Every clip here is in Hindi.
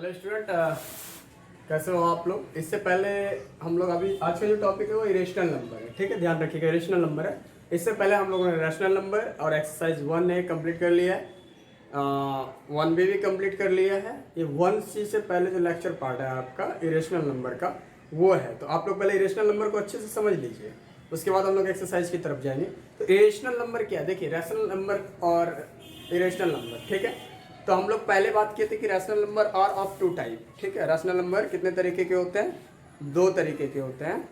हेलो स्टूडेंट, कैसे हो आप लोग। इससे पहले हम लोग अभी आज का जो टॉपिक है वो इरेशनल नंबर है। ठीक है, ध्यान रखिएगा, इरेशनल नंबर है। इससे पहले हम लोगों ने रैशनल नंबर और एक्सरसाइज 1A कंप्लीट कर लिया है, 1B भी कंप्लीट कर लिया है। ये 1C से पहले जो लेक्चर पार्ट है आपका इरेशनल नंबर का वो है। तो आप लोग पहले इरेशनल नंबर को अच्छे से समझ लीजिए, उसके बाद हम लोग एक्सरसाइज की तरफ जाएंगे। तो इरेशनल नंबर क्या है, देखिए रैशनल नंबर और इरेशनल नंबर, ठीक है। तो हम लोग पहले बात किए थे कि rational number are of two type. ठीक है, रैशनल नंबर कितने तरीके के होते हैं, दो तरीके के होते हैं।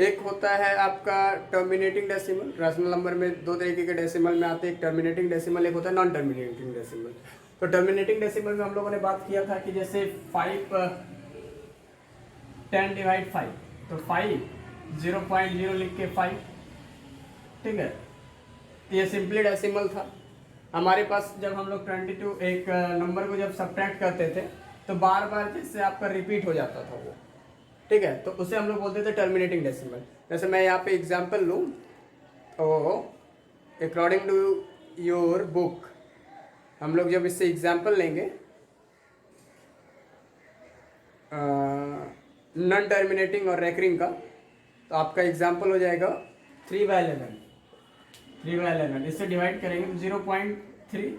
एक होता है आपका टर्मिनेटिंग डेसिमल। रैशनल नंबर में दो तरीके के डेसिमल में आते हैं, एक टर्मिनेटिंग डेसिमल, एक होता है नॉन टर्मिनेटिंग डेसिमल। तो टर्मिनेटिंग डेसिमल में हम लोगों ने बात किया था कि जैसे 10 डिवाइड 5, तो 5 0.0 लिख के 5, ठीक है। ये सिंपली डेसिमल था हमारे पास। जब हम लोग 22 एक नंबर को जब सब्ट्रैक्ट करते थे तो बार बार जिससे आपका रिपीट हो जाता था वो, ठीक है, तो उसे हम लोग बोलते थे टर्मिनेटिंग डेसिमल। जैसे मैं यहाँ पे एग्जांपल लूँ तो अकॉर्डिंग टू योर बुक हम लोग जब इससे एग्जांपल लेंगे नॉन टर्मिनेटिंग और रेकरिंग का, तो आपका एग्जांपल हो जाएगा 3/11। 3/11 इससे डिवाइड करेंगे तो 0.3,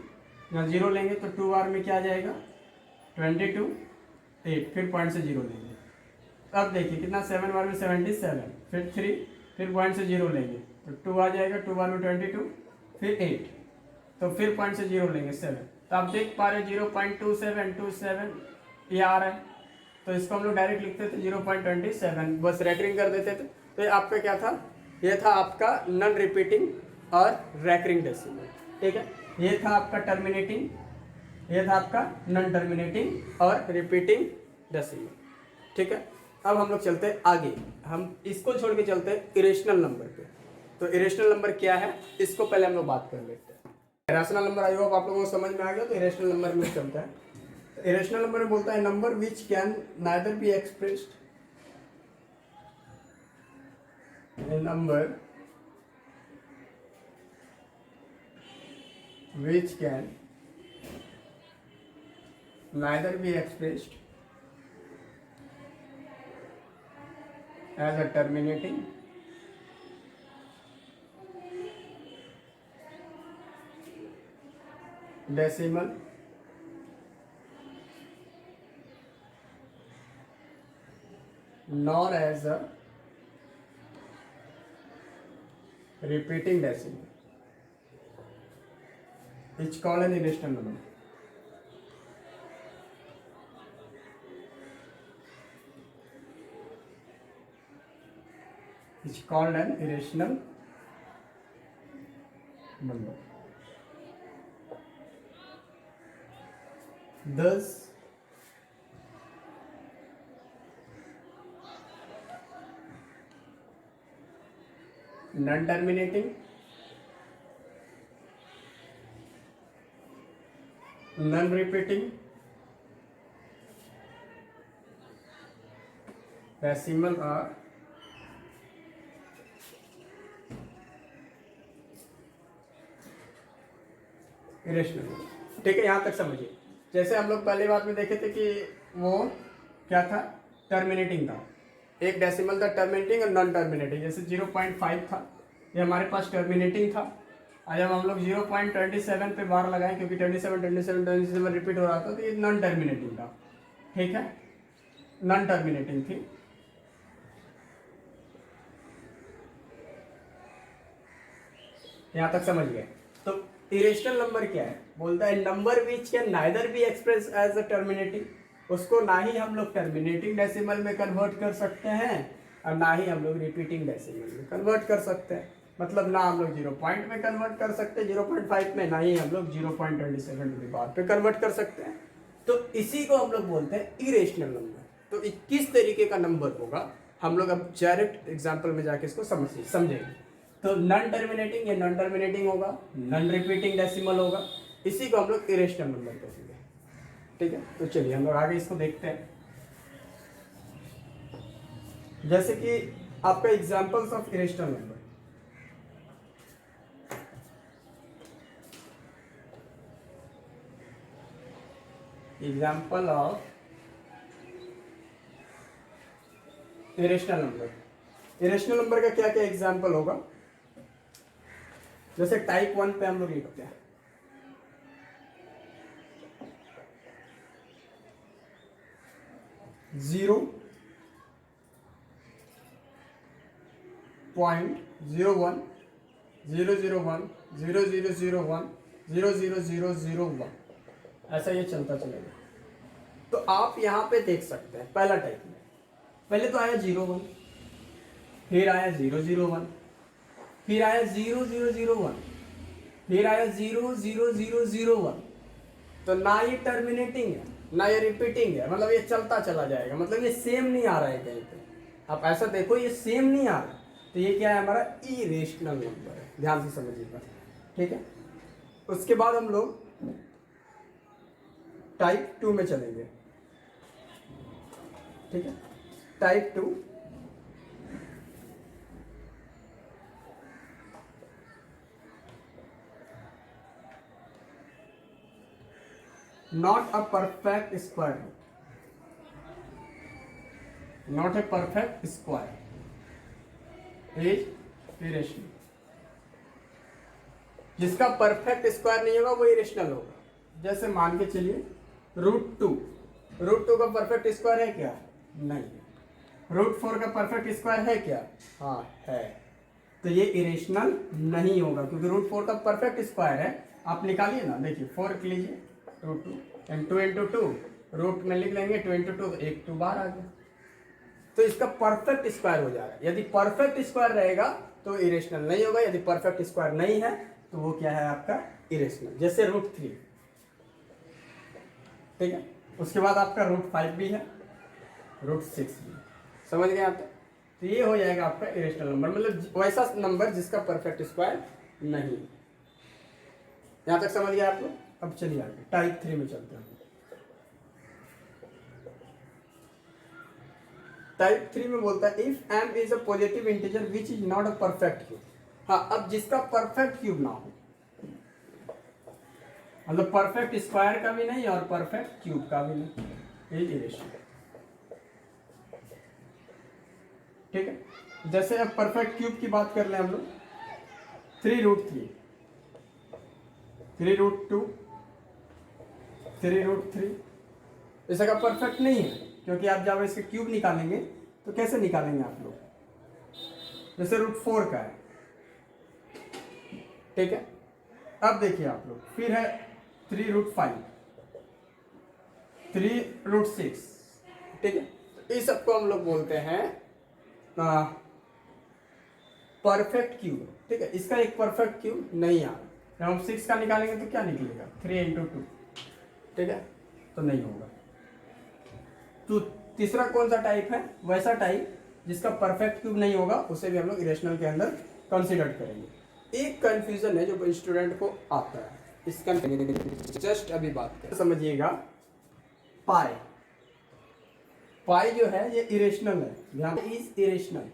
यहाँ 0 लेंगे तो 2 बार में क्या आ जाएगा 22, 8, फिर पॉइंट से 0 लेंगे। अब देखिए कितना, 7 बार में 77, फिर 3, फिर पॉइंट से 0 लेंगे तो 2 आ जाएगा, 2 बार में 22, फिर 8, तो फिर पॉइंट से 0 लेंगे 7। तो आप देख पा रहे 0.2727 ये आ रहा है। तो इसको हम लोग डायरेक्ट लिखते थे 0.27, बस रैकरिंग कर देते थे। तो ये आपका क्या था, ये था आपका नॉन रिपीटिंग और रैकरिंग डेसिमल। ठीक है, ये था आपका टर्मिनेटिंग, ये था आपका नॉन टर्मिनेटिंग और रिपीटिंग डेसिमल। ठीक है, अब हम लोग चलते हैं आगे, हम इसको छोड़ के चलते हैं इरेशनल नंबर पे। तो इरेशनल नंबर क्या है इसको पहले हम लोग बात कर लेते हैं। रैशनल नंबर आई होप आप लोगों को समझ में आ गया। तो इरेशनल नंबर में चलता है। इरेशनल नंबर में बोलता है number which can neither be expressed, number which can neither be expressed as a terminating decimal nor as a repeating decimal. It's called an irrational number. It's called an irrational number. Thus, non-terminating, non-repeating decimal are irrational. ठीक है, यहाँ तक समझिए। जैसे हम लोग पहली बात में देखे थे कि वो क्या था, टर्मिनेटिंग था। एक डेसिमल था टर्मिनेटिंग और नॉन टर्मिनेटिंग। जैसे 0.5 था, ये हमारे पास टर्मिनेटिंग था। और जब हम लोग 0.27 पे बार लगाए क्योंकि 27 रिपीट हो रहा था, तो ये नॉन टर्मिनेटिंग था। ठीक है, नॉन टर्मिनेटिंग थी। यहाँ तक समझ गए। तो इरेशनल नंबर क्या है, बोलता है number which can neither be express as a terminating, उसको ना ही हम लोग टर्मिनेटिंग डेसिमल में कन्वर्ट कर सकते हैं और ना ही हम लोग रिपीटिंग डेसिमल में कन्वर्ट कर सकते हैं। मतलब ना हम लोग 0 पॉइंट में कन्वर्ट कर सकते हैं 0.5 में, ना ही हम लोग 0.27 पे कन्वर्ट कर सकते हैं। तो इसी को हम लोग बोलते हैं इरेशनल नंबर। तो किस तरीके का नंबर होगा हम लोग अब डायरेक्ट एग्जाम्पल में जाके इसको समझेंगे। तो नॉन टर्मिनेटिंग, ये नॉन टर्मिनेटिंग होगा, नॉन रिपीटिंग डेसिमल होगा, इसी को हम लोग इरेशनल नंबर कहेंगे। ठीक है, तो चलिए हम लोग आगे इसको देखते हैं। जैसे कि आपका examples of irrational number, example of irrational number. Irrational number का क्या क्या एग्जाम्पल होगा, जैसे टाइप 1 पे हम लोग लिखते हैं 0.01 001 0001 00001, ऐसा ये चलता चलेगा। तो आप यहाँ पे देख सकते हैं पहला टाइप में पहले तो आया 01, फिर आया 001, फिर आया 0001, फिर आया 00001। तो ना ये टर्मिनेटिंग है ना ये रिपीटिंग है, मतलब ये चलता चला जाएगा, मतलब ये सेम नहीं आ रहा है कहीं पे। आप ऐसा देखो ये सेम नहीं आ रहा, तो ये क्या है हमारा इरेशनल नंबर है, ध्यान से समझिएगा, ठीक है। उसके बाद हम लोग टाइप 2 में चलेंगे, ठीक है। Type 2 not a perfect square root, not a perfect square is irrational। जिसका परफेक्ट स्क्वायर नहीं होगा वो इरेशनल होगा। जैसे मान के चलिए √2, √2 का परफेक्ट स्क्वायर है क्या? नहीं। √4 का परफेक्ट स्क्वायर है क्या? हाँ है। तो ये इरेशनल नहीं होगा क्योंकि √4 का परफेक्ट स्क्वायर है। आप निकालिए ना, देखिए 4 लीजिए, √2 एंड 2 इंटू 2 रूट में लिख लेंगे 2 इंटू 2, एक 2 बार आ गया, तो इसका परफेक्ट स्क्वायर हो जा रहा है। यदि परफेक्ट स्क्वायर रहेगा तो इरेशनल नहीं होगा, यदि परफेक्ट स्क्वायर नहीं है तो वो क्या है आपका इरेशनल। जैसे √3, ठीक है। उसके बाद आपका √5 भी है, √6 भी, समझ गए आप? तो ये हो जाएगा आपका इरेशनल नंबर, मतलब वैसा नंबर जिसका परफेक्ट स्क्वायर नहीं। यहां तक समझ गए आप लोग? अब चलिए आगे टाइप 3 में चलते हैं। टाइप 3 में बोलता है if m is a positive integer which is not a perfect cube. हाँ, अब जिसका परफेक्ट क्यूब ना हो, मतलब परफेक्ट स्क्वायर का भी नहीं और परफेक्ट क्यूब का भी नहीं, ये इरेशनल, ठीक है। जैसे अब परफेक्ट क्यूब की बात कर ले हम लोग, 3√3, 3√2, 3√3, इसका परफेक्ट नहीं है क्योंकि आप जब इसके क्यूब निकालेंगे तो कैसे निकालेंगे आप लोग? जैसे √4 का है, ठीक है। अब देखिए आप लोग, फिर है 3√5, 3√6, ठीक है। तो इस सबको हम लोग बोलते हैं परफेक्ट क्यूब, ठीक है। इसका एक परफेक्ट क्यूब नहीं आ रहा, जब हम 6 का निकालेंगे तो क्या निकलेगा? 3 इंटू 2, ठीक है, तो नहीं होगा। तो तीसरा कौन सा टाइप है? वैसा टाइप जिसका परफेक्ट क्यूब नहीं होगा, उसे भी हम लोग इरेशनल के अंदर कंसीडर करेंगे। एक कंफ्यूजन है जो स्टूडेंट को आता है, इसका जस्ट अभी बात करें, समझिएगा। पाई, पाई जो है ये इरेशनल है, ध्यान, इज इरेशनल,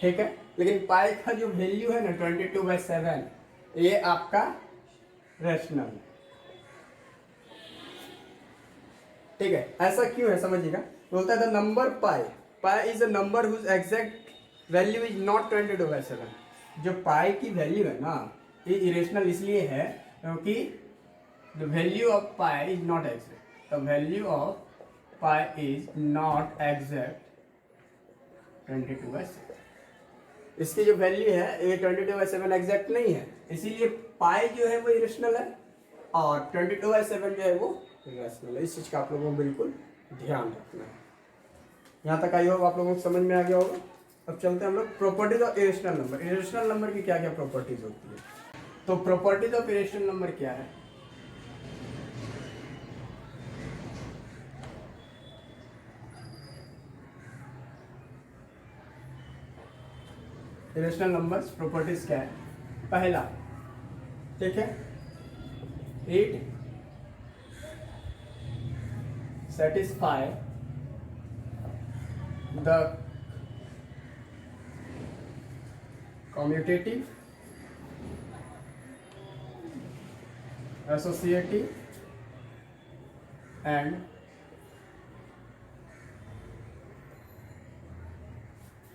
ठीक है। लेकिन पाई का जो वैल्यू है ना 22/7, ये आपका रेशनल है, ठीक है। ऐसा क्यों है समझिएगा। बोलता है the number pi, pi is a number whose exact value is not 22/7। जो पाई की वैल्यू है ना, ये इरेशनल इसलिए है क्योंकि the value of pi is not exact, the value of pi is not exact 22/7। इसकी जो वैल्यू है ये 22/7 एग्जैक्ट नहीं है, इसीलिए पाई जो है वो इरेशनल है और 22/7 जो है वो रैशनल है। इस चीज का आप लोगों को बिल्कुल ध्यान रखना है। यहाँ तक आई होगा, आप लोगों को समझ में आ गया होगा। अब चलते हैं हम लोग properties of irrational number. Irrational number की क्या क्या प्रॉपर्टीज होती है? तो प्रॉपर्टीज ऑफ इरेशनल नंबर क्या है? इरेशनल नंबर्स प्रॉपर्टीज क्या है? पहला, ठीक है, it satisfy the commutative, associative and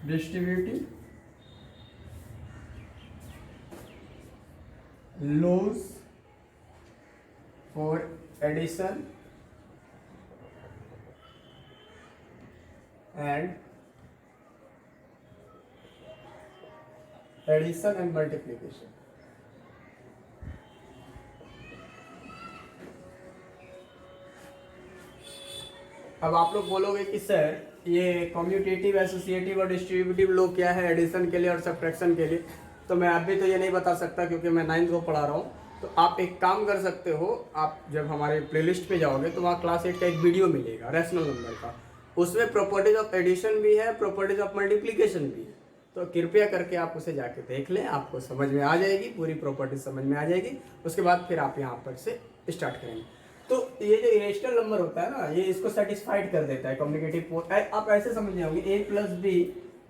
distributing laws for addition and multiplication. अब आप लोग बोलोगे कि सर ये कम्यूटेटिव, एसोसिएटिव और डिस्ट्रीब्यूटिव लॉ क्या है एडिशन के लिए और सब्ट्रैक्शन के लिए, तो मैं अभी तो ये नहीं बता सकता क्योंकि मैं 9th को पढ़ा रहा हूँ। तो आप एक काम कर सकते हो, आप जब हमारे प्लेलिस्ट पे जाओगे तो वहाँ क्लास 8 का एक वीडियो मिलेगा रैशनल नंबर का, उसमें प्रॉपर्टीज ऑफ एडिशन भी है, प्रॉपर्टीज ऑफ मल्टीप्लिकेशन भी है। तो कृपया करके आप उसे जाके देख लें, आपको समझ में आ जाएगी, पूरी प्रॉपर्टी समझ में आ जाएगी। उसके बाद फिर आप यहाँ पर से स्टार्ट करेंगे। तो ये जो इरेशनल नंबर होता है ना, ये इसको सेटिस्फाइड कर देता है कम्युनिकेटिव। आप ऐसे समझ जाओगे A plus B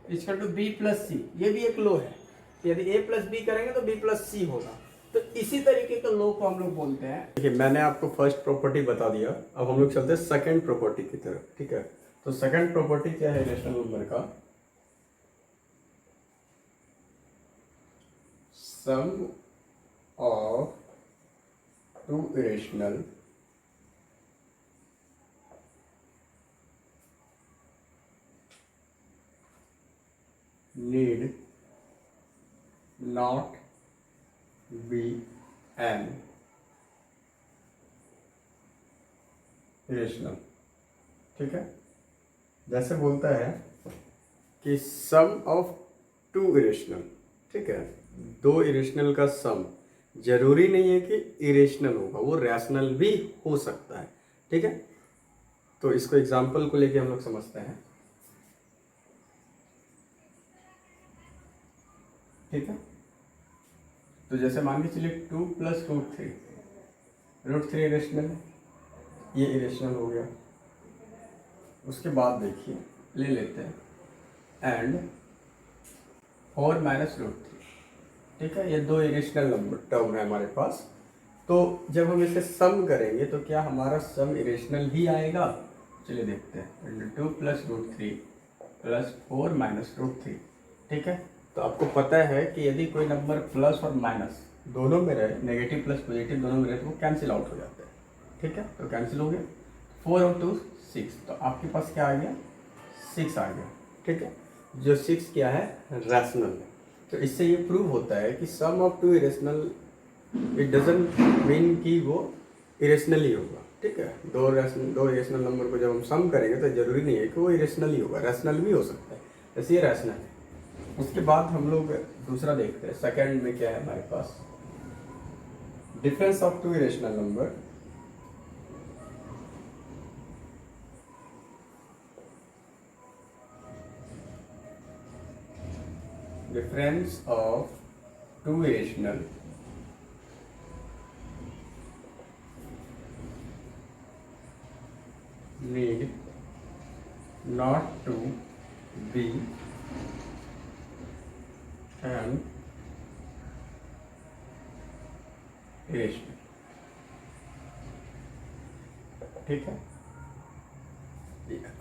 equal to B plus C, ये भी एक लो है। यदि ए प्लस बी करेंगे तो बी प्लस सी होगा। तो इसी तरीके का लो को हम लोग बोलते हैं। देखिए मैंने आपको फर्स्ट प्रॉपर्टी बता दिया, अब हम लोग चलते हैं सेकंड प्रॉपर्टी की तरफ, ठीक है। तो सेकंड प्रॉपर्टी क्या है इरेशनल नंबर का? Sum of two irrational need not be an irrational, ठीक है। जैसे बोलता है कि सम ऑफ टू इरेशनल, ठीक है, दो इरेशनल का सम जरूरी नहीं है कि इरेशनल होगा, वो रैशनल भी हो सकता है, ठीक है। तो इसको एग्जांपल को लेके हम लोग समझते हैं, ठीक है। तो जैसे मान के चलिए 2 + √3, √3 इरेशनल है, ये इरेशनल हो गया। उसके बाद देखिए ले लेते हैं एंड 4 - √3, ठीक है, ये दो इरेशनल नंबर टर्म है हमारे पास। तो जब हम इसे सम करेंगे तो क्या हमारा सम इरेशनल ही आएगा? चलिए देखते हैं। 2 + √3 + 4 - √3, ठीक है। तो आपको पता है कि यदि कोई नंबर प्लस और माइनस दोनों में रहे, नेगेटिव प्लस पॉजिटिव दोनों में रहे, तो वो कैंसिल आउट हो जाते हैं, ठीक है। तो कैंसिल हो गया, 4 और 2 6, तो आपके पास क्या आ गया? 6 आ गया, ठीक है। जो 6 क्या है? रैशनल है। तो इससे ये प्रूव होता है कि sum of two irrational, it doesn't mean कि वो इरेशनल ही होगा, ठीक है। दो इरेशनल नंबर को जब हम सम करेंगे तो जरूरी नहीं है कि वो इरेशनल ही होगा, रैशनल भी हो सकता है, जैसे ये रैशनल है। उसके बाद हम लोग दूसरा देखते हैं, सेकंड में क्या है हमारे पास? Difference of two irrational number, difference of two irrational need not to be an irrational, ठीक है।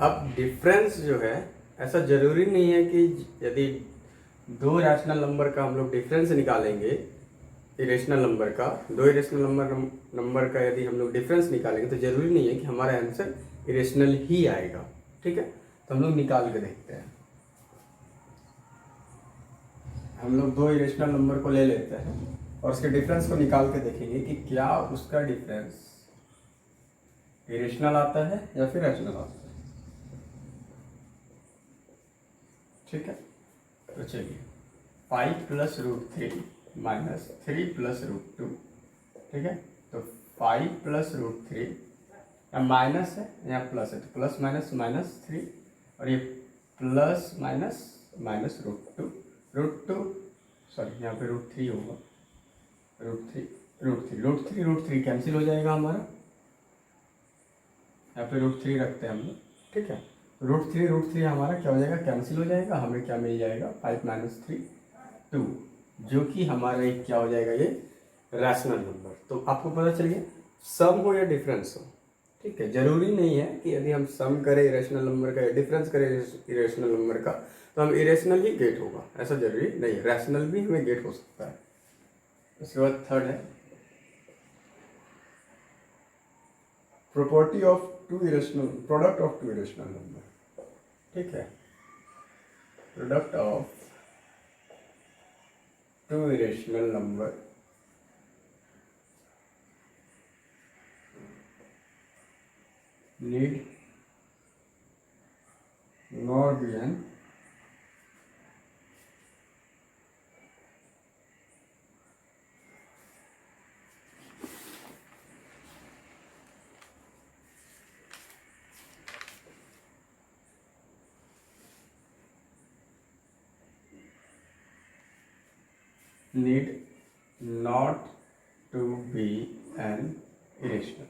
अब डिफरेंस जो है, ऐसा जरूरी नहीं है कि यदि दो रैशनल नंबर का हम लोग डिफरेंस निकालेंगे, इरेशनल नंबर का, दो इरेशनल नंबर का यदि हम लोग डिफरेंस निकालेंगे तो जरूरी नहीं है कि हमारा आंसर इरेशनल ही आएगा, ठीक है। तो हम लोग निकाल के देखते हैं। हम लोग दो इरेशनल नंबर को ले लेते हैं और उसके डिफरेंस को निकाल के देखेंगे कि क्या उसका डिफरेंस इरेशनल आता है या फिर रैशनल आता है, ठीक है। तो चलिए 5 + √3 - 3 + √2, ठीक है। तो 5 + √3, यहाँ माइनस है यहाँ प्लस है, तो प्लस माइनस -3, और ये प्लस माइनस √2 सॉरी यहाँ पे √3 होगा, √3 कैंसिल हो जाएगा हमारा, यहाँ पे √3 रखते हैं हम लोग, ठीक है। √3 हमारा क्या हो जाएगा? कैंसिल हो जाएगा। हमें क्या मिल जाएगा? 5 - 3 2, जो कि हमारा एक क्या हो जाएगा? ये रैशनल नंबर। तो आपको पता चल गया, सम हो या डिफरेंस हो, ठीक है, जरूरी नहीं है कि यदि हम सम करें इरेशनल नंबर का या डिफरेंस करें इरेशनल नंबर का तो हम इरेशनल ही गेट होगा, ऐसा जरूरी नहीं, रैशनल भी हमें गेट हो सकता है। उसके बाद थर्ड है property of two irrational, product of two irrational number. ठीक है, product of two irrational number need nor be an need not to be an irrational।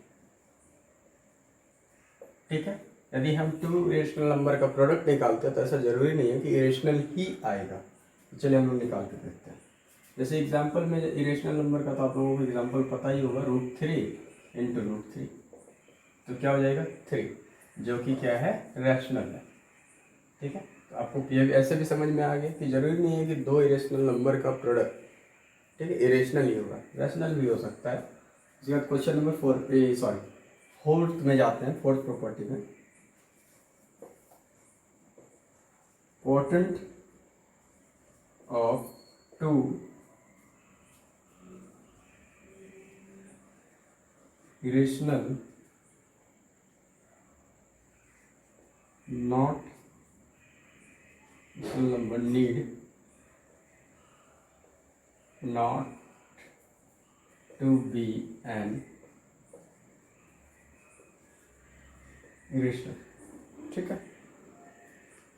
ठीक है, यदि हम टू इरेशनल नंबर का प्रोडक्ट निकालते हैं तो ऐसा जरूरी नहीं है कि इरेशनल ही आएगा। तो चलिए हम लोग निकाल के देखते हैं। जैसे एग्जांपल में इरेशनल नंबर का तो आप लोगों को एग्जांपल पता ही होगा, √3 इंटू √3, तो क्या हो जाएगा 3, जो कि क्या है रैशनल है। ठीक है, तो आपको ये ऐसे भी समझ में आ गया कि जरूरी नहीं है कि दो इरेशनल नंबर का प्रोडक्ट ठीक है इरेशनल ही होगा, रैशनल भी हो सकता है। उसके बाद क्वेश्चन नंबर 4 फोर्थ में जाते हैं, फोर्थ प्रॉपर्टी में। Quotient of two irrational not number need not to be an irrational. ठीक है,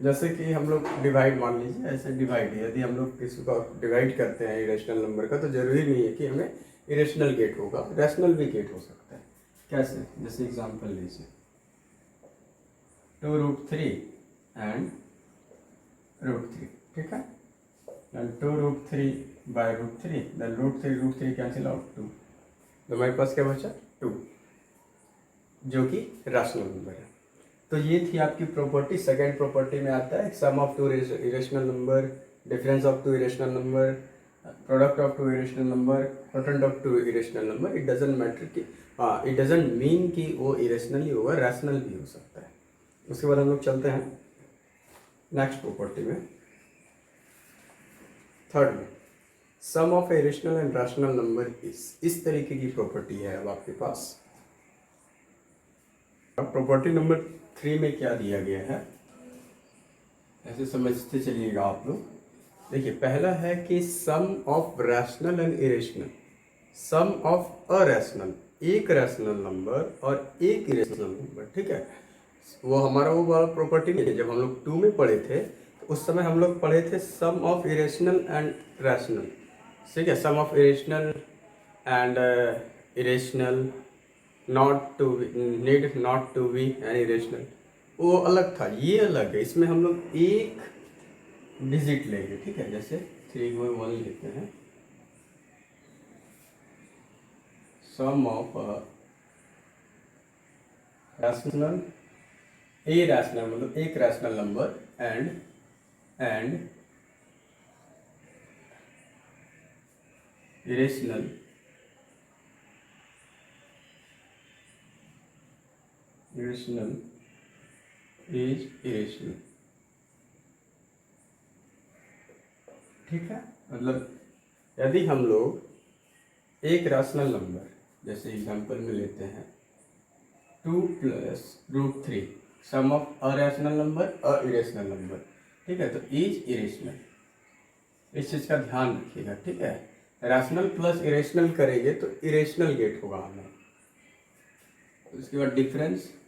जैसे कि हम लोग डिवाइड, मान लीजिए ऐसे डिवाइड है, यदि हम लोग किसी को डिवाइड करते हैं इरेशनल नंबर का तो जरूरी नहीं है कि हमें इरेशनल गेट होगा, रैशनल भी गेट हो सकता है। कैसे, जैसे एग्जांपल लीजिए 2√3 एंड √3। ठीक है, and 2√3 by √3, then √3 cancel out 2, तो हमारे पास क्या बचा 2, जो कि रैशनल नंबर है। तो ये थी आपकी प्रॉपर्टी। सेकंड प्रॉपर्टी में आता है सम of two irrational number, difference of two irrational number, product of two irrational number, product of two irrational number. It doesn't matter कि इट डजंट मीन कि वो इरेशनल ही होगा, रैशनल भी हो सकता है। उसके बाद हम लोग चलते हैं नेक्स्ट प्रॉपर्टी में, थर्ड में। Sum of irrational and rational number इस तरीके की प्रॉपर्टी है अब आपके पास। अब प्रॉपर्टी नंबर 3 में क्या दिया गया है, ऐसे समझते चलिएगा आप लोग। देखिए, पहला है कि sum of rational and irrational, sum of irrational, एक रैशनल नंबर और एक इरेशनल नंबर। ठीक है, वो हमारा वो वाला प्रॉपर्टी नहीं है। जब हम लोग 2 में पढ़े थे तो उस समय हम लोग पढ़े थे some of irrational and rational. ठीक है, सम of irrational and irrational not to need not to be an irrational, वो अलग था, ये अलग है। इसमें हम लोग एक डिजिट लेंगे। ठीक है, जैसे 3 लेते हैं, सम ऑफ रैशनल, ए रैशनल मतलब एक rational number and irrational is irrational. ठीक है, मतलब यदि हम लोग एक रैशनल नंबर, जैसे एग्जांपल में लेते हैं 2 + √3, सम ऑफ अरैशनल नंबर और इरेशनल नंबर। ठीक है, तो इज इरेशनल, इस चीज़ का ध्यान रखिएगा। ठीक है, रैशनल प्लस इरेशनल करेंगे तो इरेशनल गेट होगा हमें। उसके बाद difference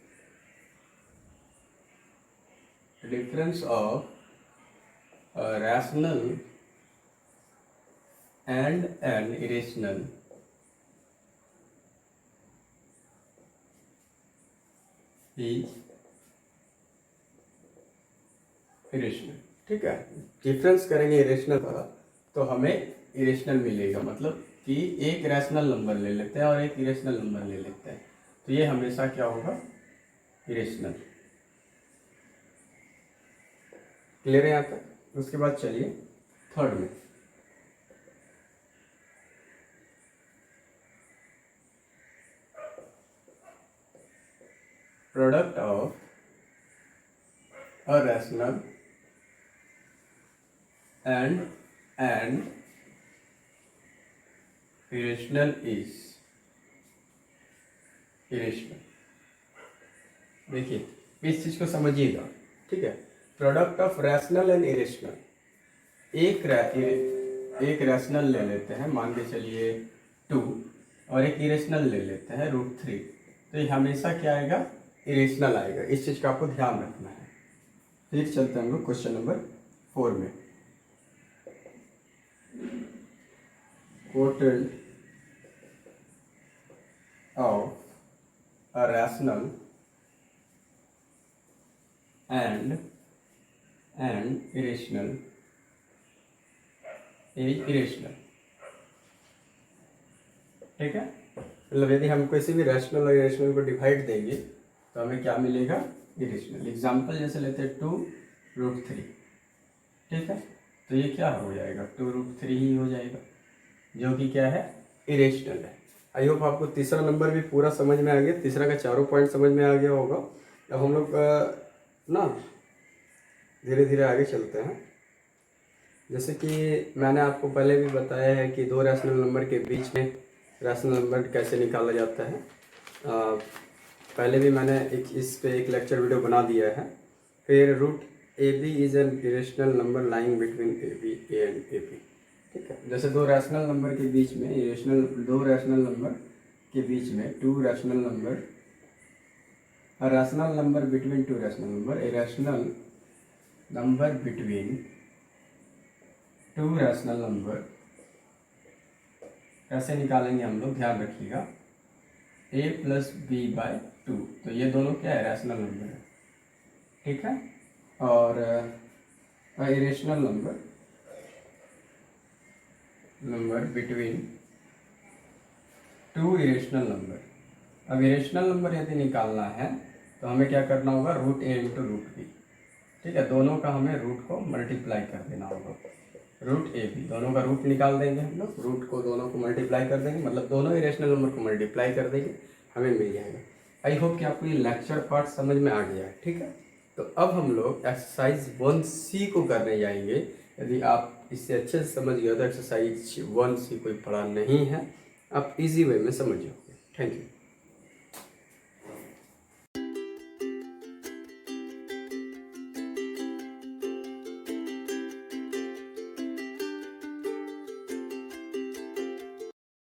of rational and an irrational is irrational. ठीक है, डिफरेंस करेंगे इरेशनल का तो हमें इरेशनल मिलेगा, मतलब कि एक रैशनल नंबर ले लेते हैं और एक इरेशनल नंबर ले लेते हैं तो ये हमेशा क्या होगा, इरेशनल। क्लियर है यहाँ तक। उसके बाद चलिए थर्ड में, product of a rational and irrational is irrational. देखिए इस चीज को समझिएगा, ठीक है। Product of rational and irrational, एक रैशनल ले लेते हैं, मान के चलिए 2, और एक इरेशनल ले लेते हैं √3, तो ये हमेशा क्या आएगा, इरेशनल आएगा। इस चीज का आपको ध्यान रखना है। फिर चलते हैं हम लोग क्वेश्चन नंबर 4 में। quotient of a rational and irrational is irrational, ठीक है। मतलब यदि हम किसी भी रैशनल और इरेशनल को डिवाइड देंगे तो हमें क्या मिलेगा, इरेशनल। एग्जाम्पल जैसे लेते हैं 2√3, ठीक है, तो ये क्या हो जाएगा, 2√3 ही हो जाएगा, जो कि क्या है, इरेशनल है। आई होप आपको तीसरा नंबर भी पूरा समझ में आ गया, तीसरा का चारों पॉइंट समझ में आ गया होगा। अब हम लोग ना धीरे धीरे आगे चलते हैं। जैसे कि मैंने आपको पहले भी बताया है कि दो रैशनल नंबर के बीच में रैशनल नंबर कैसे निकाला जाता है। पहले भी मैंने इस पे एक लेक्चर वीडियो बना दिया है। फिर √AB is an irrational number lying between AB and AB, ठीक है। जैसे दो रैशनल नंबर के बीच में दो रैशनल नंबर के बीच में to rational number, a rational number between two rational number, a rational number between two rational number, कैसे निकालेंगे हम लोग, ध्यान रखिएगा, a + b/2, तो ये दोनों क्या है, रैशनल नंबर है, ठीक है। और irrational number between two irrational number. अब इरेशनल नंबर यदि निकालना है तो हमें क्या करना होगा, √a × √b, ठीक है। दोनों का हमें रूट को मल्टीप्लाई कर देना होगा, √ab, दोनों का रूट निकाल देंगे हम लोग, रूट को दोनों को मल्टीप्लाई कर देंगे, मतलब दोनों इरेशनल नंबर को मल्टीप्लाई कर देंगे, हमें मिल जाएगा। आई होप कि आपको ये लेक्चर पार्ट समझ में आ गया है, ठीक है। तो अब हम लोग एक्सरसाइज 1C को करने जाएंगे। यदि आप इससे अच्छे से समझ गए तो एक्सरसाइज 1C कोई पढ़ा नहीं है, आप इजी वे में समझ जाओगे। Thank you.